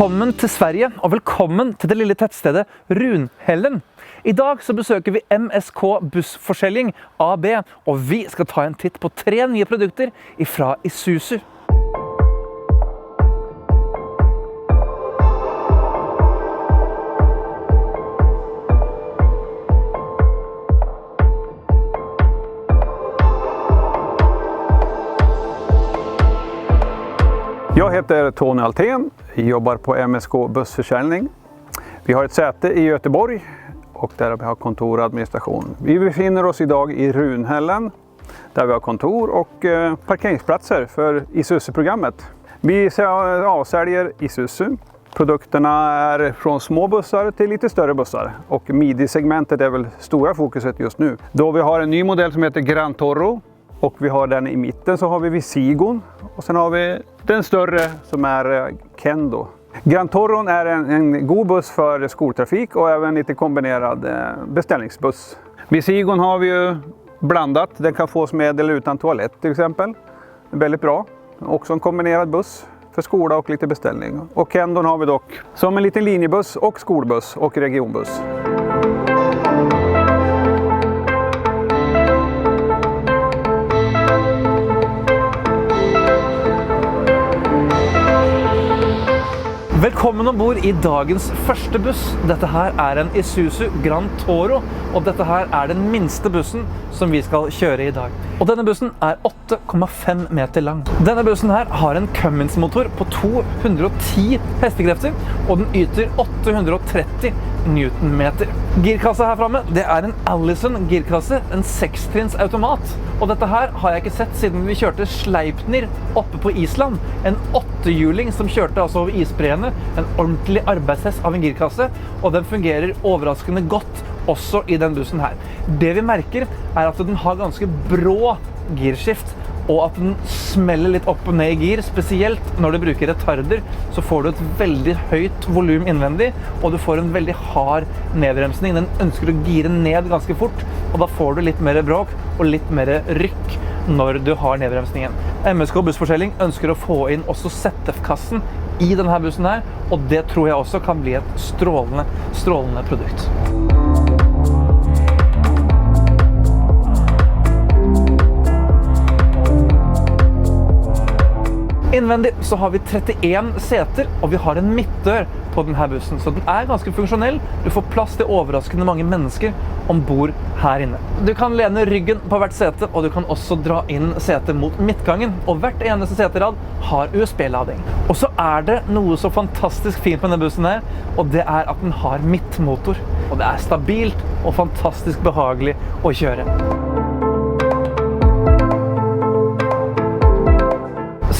Velkommen til Sverige, og velkommen til det lille tettstedet Runhällen. I dag så besøker vi MSK Bussforsäljning AB, og vi skal ta en titt på 3 nye produkter fra Isuzu. Jag heter Tony Altén, jobbar på MSK Bussförsäljning. Vi har ett säte i Göteborg och där vi har kontor och administration. Vi befinner oss idag i Runhällen där vi har kontor och parkeringsplatser för Isuzu-programmet. Vi avsäljer Isuzu. Produkterna är från små bussar till lite större bussar och midi-segmentet är väl stora fokuset just nu. Då vi har en ny modell som heter Gran Toro. Och vi har den i mitten, så har vi Visigon och sen har vi den större som är Kendo. Gran Toron är en god buss för skoltrafik och även lite kombinerad beställningsbuss. Visigon har vi ju blandat, den kan fås med eller utan toalett till exempel. Väldigt bra, också en kombinerad buss för skola och lite beställning. Och Kendon har vi dock som en liten linjebuss och skolbuss och regionbuss. Velkommen ombord i dagens første buss. Dette her er en Isuzu Gran Toro, og dette her er den minste bussen som vi skal kjøre i dag. Og denne bussen er 8,5 meter lang. Denne bussen her har en Cummins-motor på 210 hestekrefter, og den yter 830 newtonmeter. Girkasse her fremme, det er en Allison girkasse, en 6-trinns automat. Og dette her har jeg ikke sett siden vi kjørte Sleipnir oppe på Island. En 8-hjuling som kjørte altså over isbreene, en ordentlig arbeidshest av en girkasse, og den fungerer overraskende godt også i den bussen her. Det vi merker er at den har ganske brå girskift, og at den smeller litt opp og ned i gir, spesielt når du bruker retarder, så får du et veldig høyt volum innvendig, og du får en veldig hard nedbremsning. Den ønsker å gire ned ganske fort, og da får du litt mer bråk og litt mer rykk når du har nedbremsningen. MSK Bussforsäljning ønsker å få inn også ZF-kassen i denne bussen her, og det tror jeg også kan bli et strålende produkt. Innvendig så har vi 31 seter, og vi har en midtdør på denne bussen, så den er ganske funksjonell. Du får plass til overraskende mange mennesker ombord her inne. Du kan lene ryggen på hvert sete, og du kan også dra inn setet mot midtgangen, og hvert eneste seterad har USB-lading. Og så er det noe så fantastisk fint med denne bussen her, og det er at den har midtmotor. Og det er stabilt og fantastisk behagelig å kjøre.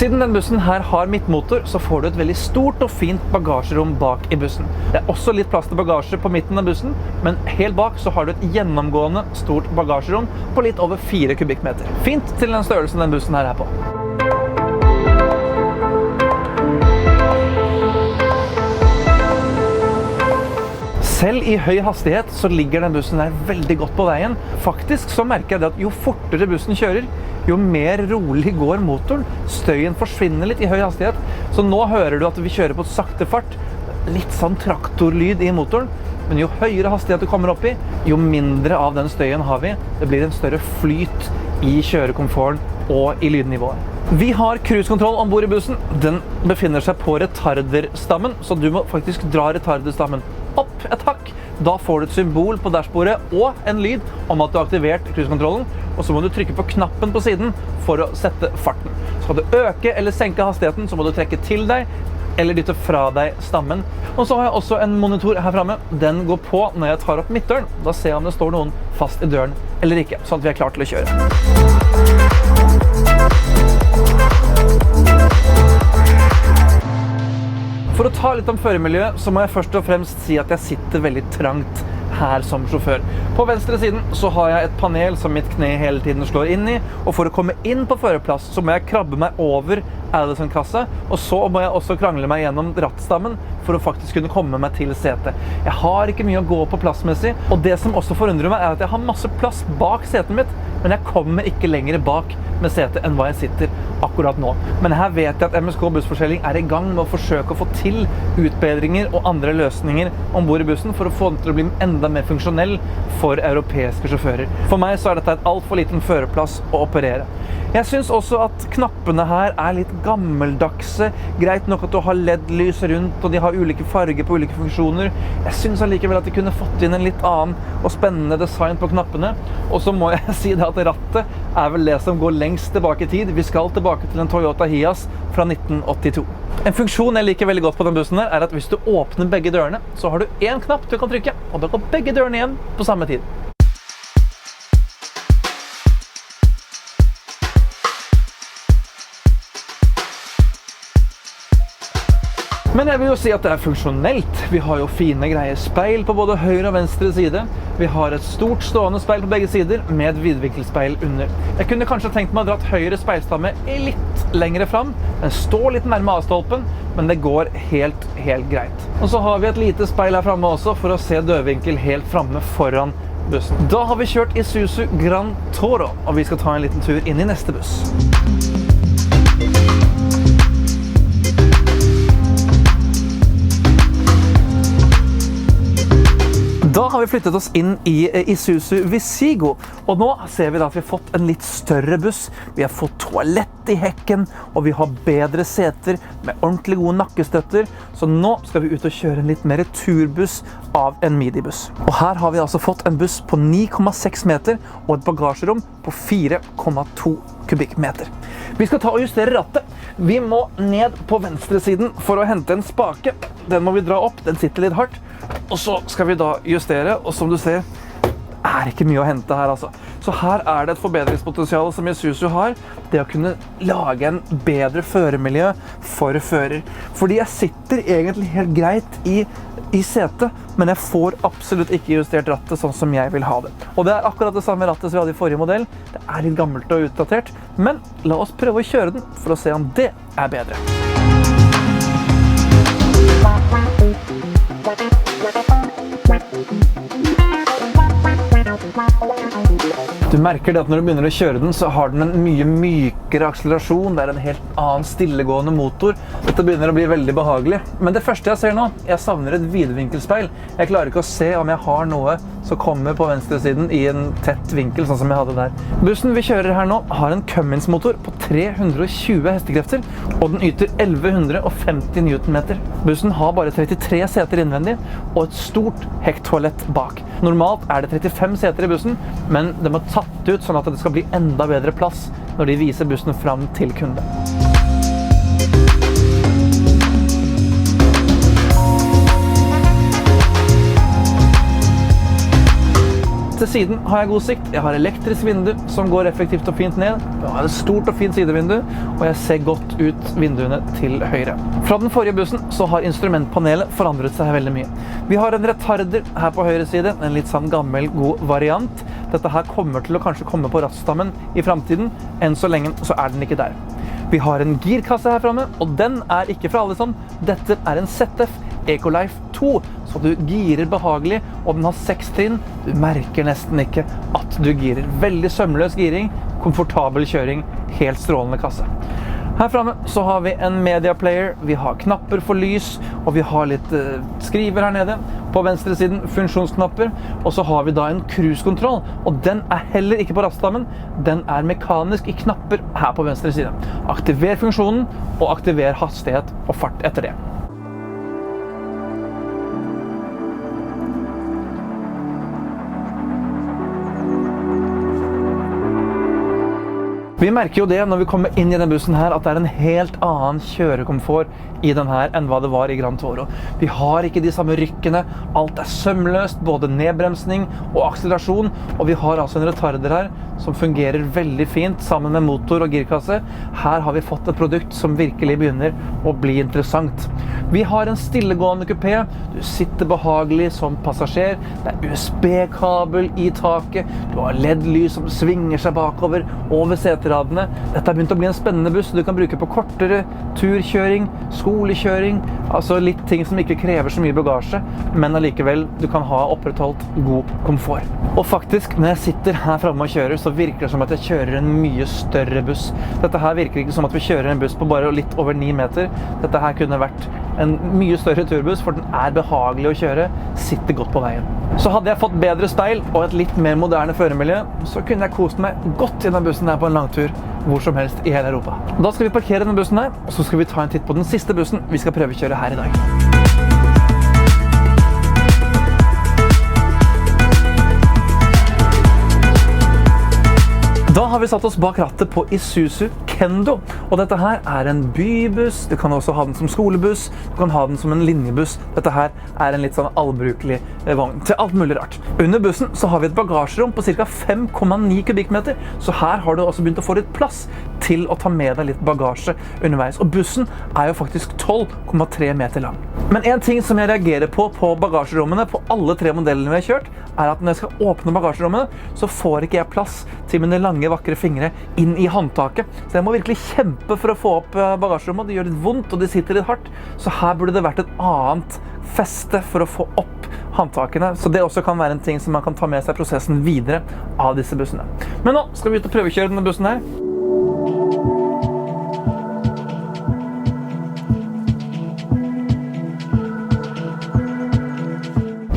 Siden den bussen her har midtmotor, så får du et veldig stort og fint bagasjerom bak i bussen. Det er også litt plass til bagasje på midten av bussen, men helt bak så har du et gjennomgående stort bagasjerom på litt over 4 kubikkmeter. Fint til den størrelsen den bussen her er på. Selv i høy hastighet så ligger den bussen der veldig godt på veien. Faktisk så merker jeg det at jo fortere bussen kjører, jo mer rolig går motoren. Støyen forsvinner litt i høy hastighet. Så nå hører du at vi kjører på sakte fart. Litt sånn traktorlyd i motoren. Men jo høyere hastighet du kommer opp i, jo mindre av den støyen har vi. Det blir en større flyt i kjørekomforten og i lydnivået. Vi har cruisekontroll ombord i bussen. Den befinner seg på retarderstammen, så du må faktisk dra retarderstammen opp et hakk. Da får du et symbol på dashbordet og en lyd om at du har aktivert cruisekontrollen, og så må du trykke på knappen på siden for å sette farten. Skal du øke eller senke hastigheten, så må du trekke til deg eller dytte fra deg stammen. Og så har jeg også en monitor her fremme. Den går på når jeg tar opp midtdøren. Da ser jeg om det står noen fast i døren eller ikke, sånn at vi er klare til å kjøre. For å ta litt om førermiljøet, så må jeg først og fremst si at jeg sitter veldig trangt her som sjåfør. På venstre siden så har jeg et panel som mitt kne hele tiden slår inn i, og for å komme inn på førerplass så må jeg krabbe meg over Allison-kassa, og så må jeg også krangle meg gjennom rattstammen for å faktisk kunne komme meg til setet. Jeg har ikke mye å gå på plassmessig, og det som også forundrer meg er at jeg har masse plass bak setet mitt, men jeg kommer ikke lenger bak med setet enn hva jeg sitter akkurat nå. Men her vet jeg at MSK Bussforselgning er i gang med å forsøke å få til utbedringer og andre løsninger ombord i bussen for å få den til å bli enda mer funksjonell for europeiske sjåfører. For meg så er dette et alt for liten førerplass å operere. Jeg synes også at knappene her er litt gammeldagse. Greit nok at du har LED-lys rundt, og de har ulike farger på ulike funksjoner. Jeg synes allikevel at de kunne fått inn en litt annen og spennende design på knappene. Og så må jeg si det at rattet er vel det som går lengst tilbake i tid. Vi skal tilbake til en Toyota Hiace fra 1982. En funksjon jeg liker veldig godt på den bussen her, er at hvis du åpner begge dørene, så har du en knapp du kan trykke, og da går begge dørene igjen på samme tid. Men jeg vil jo si at det er funksjonelt. Vi har jo fine greie speil på både høyre og venstre side. Vi har et stort stående speil på begge sider med et vidvinkelspeil under. Jeg kunne kanskje tenkt meg å dra høyre speilstamme litt lengre fram. Den står litt nærme A-stolpen, men det går helt greit. Og så har vi et lite speil her fremme også for å se dødvinkel helt fremme foran bussen. Da har vi kjørt Isuzu Gran Toro, og vi skal ta en liten tur inn i neste buss. Da har vi flyttet oss inn i Isuzu Visigo, og nå ser vi da at vi har fått en litt større buss. Vi har fått toalett i hekken, og vi har bedre seter med ordentlig gode nakkestøtter. Så nå skal vi ut og kjøre en litt mer turbuss av en midi-buss. Og her har vi altså fått en buss på 9,6 meter og et bagasjerom på 4,2 kubikkmeter. Vi skal ta og justere rattet. Vi må ned på venstre siden for å hente en spake. Den må vi dra opp, den sitter litt hardt. Og så skal vi da justere, og som du ser, er ikke mye å hente her altså. Så her er det et forbedringspotensial som Isuzu har, det å kunne lage en bedre føremiljø for fører. Fordi jeg sitter egentlig helt greit i setet, men jeg får absolutt ikke justert rattet sånn som jeg vil ha det. Og det er akkurat det samme rattet som vi hadde i forrige modell. Det er litt gammelt og utdatert, men la oss prøve å kjøre den for å se om det er bedre. Du merker det at når du begynner å kjøre den, så har den en mye mykere akselerasjon. Det er en helt annen stillegående motor. Dette begynner å bli veldig behagelig. Men det første jeg ser nå, jeg savner et vidvinkelspeil. Jeg klarer ikke å se om jeg har noe som kommer på venstre siden i en tett vinkel, sånn som jeg hadde der. Bussen vi kjører her nå har en Cummins-motor på 320 hestekrefter, og den yter 1150 newtonmeter. Bussen har bare 33 seter innvendig, og et stort hekktoalett bak. Normalt er det 35 seter i bussen, men det må tatt ut sånn at det skal bli enda bedre plass når de viser bussen fram til kunde. Til siden har jeg god sikt. Jeg har elektrisk vindu som går effektivt og fint ned. Jeg har et stort og fint sidevindu, og jeg ser godt ut vinduene til høyre. Fra den forrige bussen så har instrumentpanelet forandret seg veldig mye. Vi har en retarder her på høyre side, en litt sånn gammel, god variant. Dette her kommer til å kanskje komme på rattstammen i fremtiden. Enn så lenge så er den ikke der. Vi har en girkasse her fremme, og den er ikke fra Allison. Dette er en ZF Ecolife 2, så du girer behagelig, og den har 6 trinn. Du merker nesten ikke at du girer. Veldig sømløs giring, komfortabel kjøring, helt strålende kasse. Her fremme så har vi en media player, vi har knapper for lys, og vi har litt skriver her nede. På venstre siden funksjonsknapper, og så har vi da en cruise-kontroll, og den er heller ikke på rattstammen. Den er mekanisk i knapper her på venstre side. Aktiver funksjonen, og aktiver hastighet og fart etter det. Vi merker jo det når vi kommer inn i denne bussen her, at det en helt annen kjørekomfort i den her enn hva det var i Gran Toro. Vi har ikke de samme rykkene, alt sømløst, både nedbremsning og akselerasjon, og vi har altså en retarder her som fungerer veldig fint sammen med motor og girkasse. Her har vi fått et produkt som virkelig begynner å bli interessant. Vi har en stillegående kupé, du sitter behagelig som passasjer, det USB-kabel i taket, du har LED-lys som svinger seg bakover, over seteradene. Dette har begynt å bli en spennende buss du kan bruke på kortere turkjøring, skolekjøring, altså litt ting som ikke krever så mye bagasje, men allikevel du kan ha opprettholdt god komfort. Og faktisk, når jeg sitter her fremme og kjører, så virker det som at jeg kjører en mye større buss. Dette her virker ikke som at vi kjører en buss på bare litt over 9 meter. Dette her kunne vært en mye større turbuss, for den behagelig å kjøre, sitter godt på veien. Så hadde jeg fått bedre speil og et litt mer moderne føremiljø, så kunne jeg kost meg godt i denne bussen her på en langtur, hvor som helst i hele Europa. Da skal vi parkere denne bussen her, og så skal vi ta en titt på den siste bussen vi skal prøve å kjøre her i dag. Da har vi satt oss bak rattet på Isuzu Kendo, og dette her en bybuss, du kan også ha den som skolebuss, du kan ha den som en linjebuss. Dette her en litt sånn allbrukelig vogn til alt mulig rart. Under bussen så har vi et bagasjerom på ca. 5,9 kubikmeter, så her har du også begynt å få litt plass til å ta med deg litt bagasje underveis. Og bussen jo faktisk 12,3 meter lang. Men en ting som jeg reagerer på bagasjerommene på alle 3 modellene vi har kjørt, at når jeg skal åpne bagasjerommene, så får ikke jeg plass til mine lange, vakre fingre inn i håndtaket. Så jeg må virkelig kjempe for å få opp bagasjerommet. Det gjør litt vondt, og det sitter litt hardt. Så her burde det vært et annet feste for å få opp håndtakene. Så det også kan være en ting som man kan ta med seg prosessen videre av disse bussene. Men nå skal vi ut og prøvekjøre denne bussen her.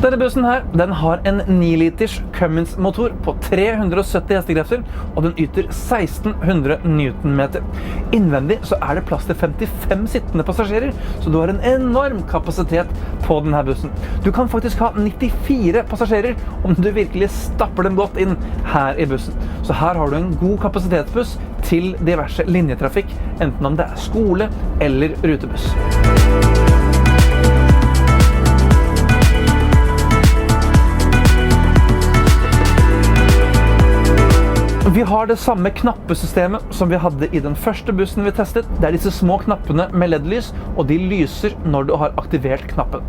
Denne bussen her, den har en 9 liters Cummins motor på 370 hestekrefter, og den yter 1600 Newtonmeter. Innvendig så det plass til 55 sittende passasjerer, så du har en enorm kapasitet på denne bussen. Du kan faktisk ha 94 passasjerer om du virkelig stapper dem godt inn her i bussen. Så her har du en god kapasitetsbuss til diverse linjetrafikk, enten om det skole eller rutebuss. Vi har det samme knappesystemet som vi hadde i den første bussen vi testet. Det disse små knappene med LED-lys, og de lyser når du har aktivert knappen.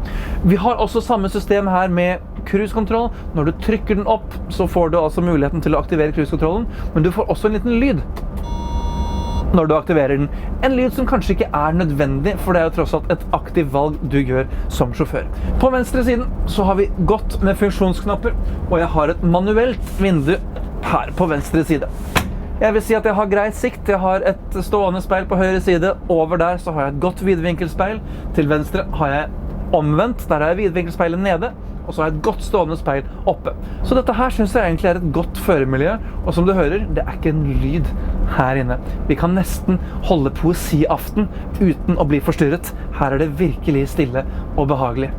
Vi har også samme system her med cruisekontroll. Når du trykker den opp, så får du altså muligheten til å aktivere cruisekontrollen, men du får også en liten lyd når du aktiverer den. En lyd som kanskje ikke nødvendig, for det jo tross alt et aktivt valg du gjør som sjåfør. På venstre siden så har vi godt med funksjonsknapper, og jeg har et manuelt vindu her på venstre side. Jeg vil si at jeg har greit sikt. Jeg har et stående speil på høyre side. Over der så har jeg et godt vidvinkelspeil. Til venstre har jeg omvendt. Der har jeg vidvinkelspeilet nede, og så har jeg et godt stående speil oppe. Så dette her synes jeg egentlig et godt føremiljø, og som du hører, det ikke en lyd her inne. Vi kan nesten holde poesiaften uten å bli forstyrret. Her det virkelig stille og behagelig.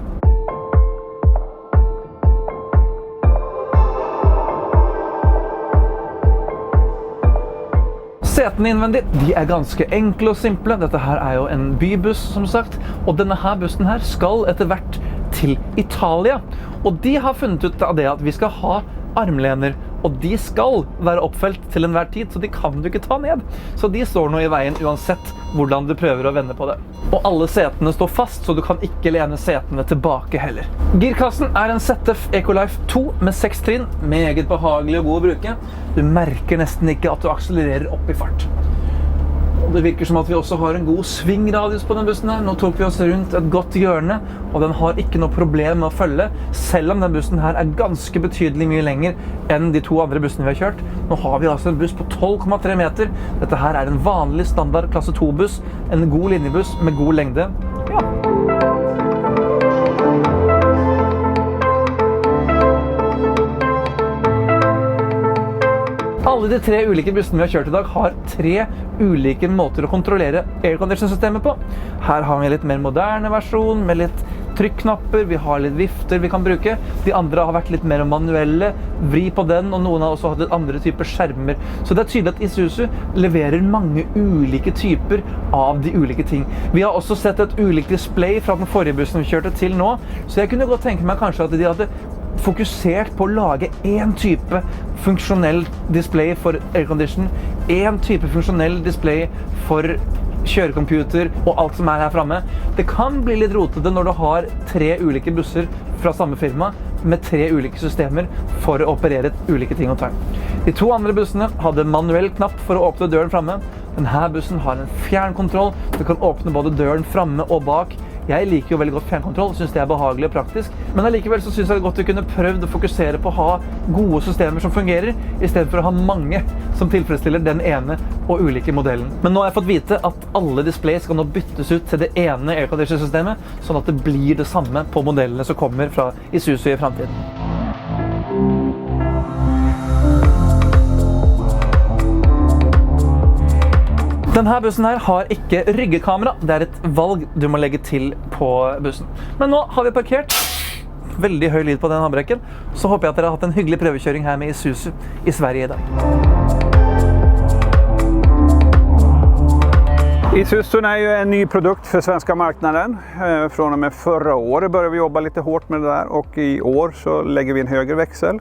Setene innvendig, de ganske enkle og simple. Dette her jo en bybuss, som sagt. Og denne her bussen her skal etter hvert til Italia. Og de har funnet ut av det at vi skal ha armlener, og de skal være oppfelt til enhver tid, så de kan du ikke ta ned. Så de står nå i veien uansett hvordan du prøver å vende på det. Og alle setene står fast, så du kan ikke lene setene tilbake heller. Girkassen en ZF Ecolife 2 med 6 trinn, meget behagelig og god å bruke. Du merker nesten ikke at du akselererer opp i fart. Og det virker som at vi også har en god svingradius på denne bussen her. Nå tok vi oss rundt et godt hjørne, og den har ikke noe problem med å følge, selv om denne bussen her ganske betydelig mye lenger enn de 2 andre bussene vi har kjørt. Nå har vi altså en buss på 12,3 meter. Dette her en vanlig standard klasse 2-buss, en god linjebuss med god lengde. Ja. Alle de 3 ulike bussene vi har kjørt i dag har 3 ulike måter å kontrollere aircondition-systemet på. Her har vi en litt mer moderne versjon med litt trykknapper, vi har litt vifter vi kan bruke. De andre har vært litt mer manuelle, vri på den, og noen har også hatt andre typer skjermer. Så det er tydelig at Isuzu leverer mange ulike typer av de ulike ting. Vi har også sett et ulikt display fra den forrige bussen vi kjørte til nå, så jeg kunne godt tenke meg kanskje at de hadde fokusert på å lage en type funksjonell display for aircondition, en type funksjonell display for kjørecomputer og alt som er her fremme. Det kan bli litt rotete når du har 3 ulike busser fra samme firma med 3 ulike systemer for å operere ulike ting og tang. De 2 andre bussene hadde manuell knapp for å åpne døren fremme. Denne bussen har en fjernkontroll. Du kan åpne både døren fremme og bak. Jeg liker jo veldig godt fjernkontroll, synes det er behagelig og praktisk, men allikevel så synes jeg det er godt å kunne prøvd å fokusere på å ha gode systemer som fungerer, i stedet for å ha mange som tilfredsstiller den ene og ulike modellen. Men nå har jeg fått vite at alle display skal nå byttes ut til det ene aircondition-systemet, sånn at det blir det samme på modellene som kommer fra Isuzu i fremtiden. Denne bussen her har ikke ryggekamera. Det er et valg du må legge til på bussen. Men nå har vi parkert. Veldig høy lyd på den handbrekken. Så håper jeg at dere har hatt en hyggelig prøvekjøring her med Isuzu i Sverige i dag. Isuzu är ju en ny produkt för svenska marknaden. Från och med förra året började vi jobba lite hårt med det där och i år så lägger vi en högre växel.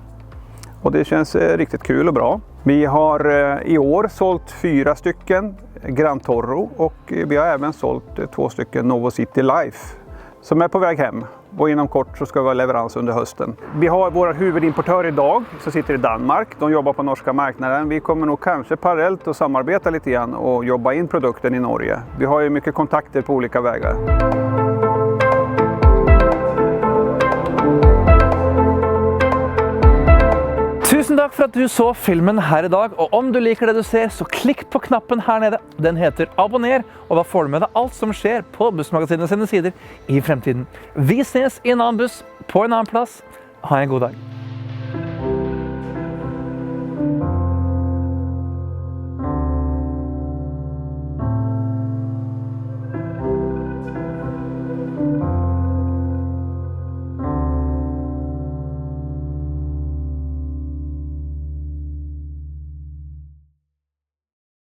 Och det känns riktigt kul och bra. Vi har i år sålt 4 stycken Gran Toro och vi har även sålt 2 stycken Novo City Life som är på väg hem. Och inom kort så ska vi ha leverans under hösten. Vi har vår huvudimportör idag som sitter i Danmark. De jobbar på norska marknaden. Vi kommer nog kanske parallellt att samarbeta lite grann och jobba in produkten i Norge. Vi har ju mycket kontakter på olika vägar. Tusen takk for at du så filmen her i dag, og om du liker det du ser, så klikk på knappen her nede. Den heter abonner, og da får du med deg alt som skjer på Bussmagasinet sine sider i fremtiden. Vi ses i en annen buss, på en annen plass. Ha en god dag.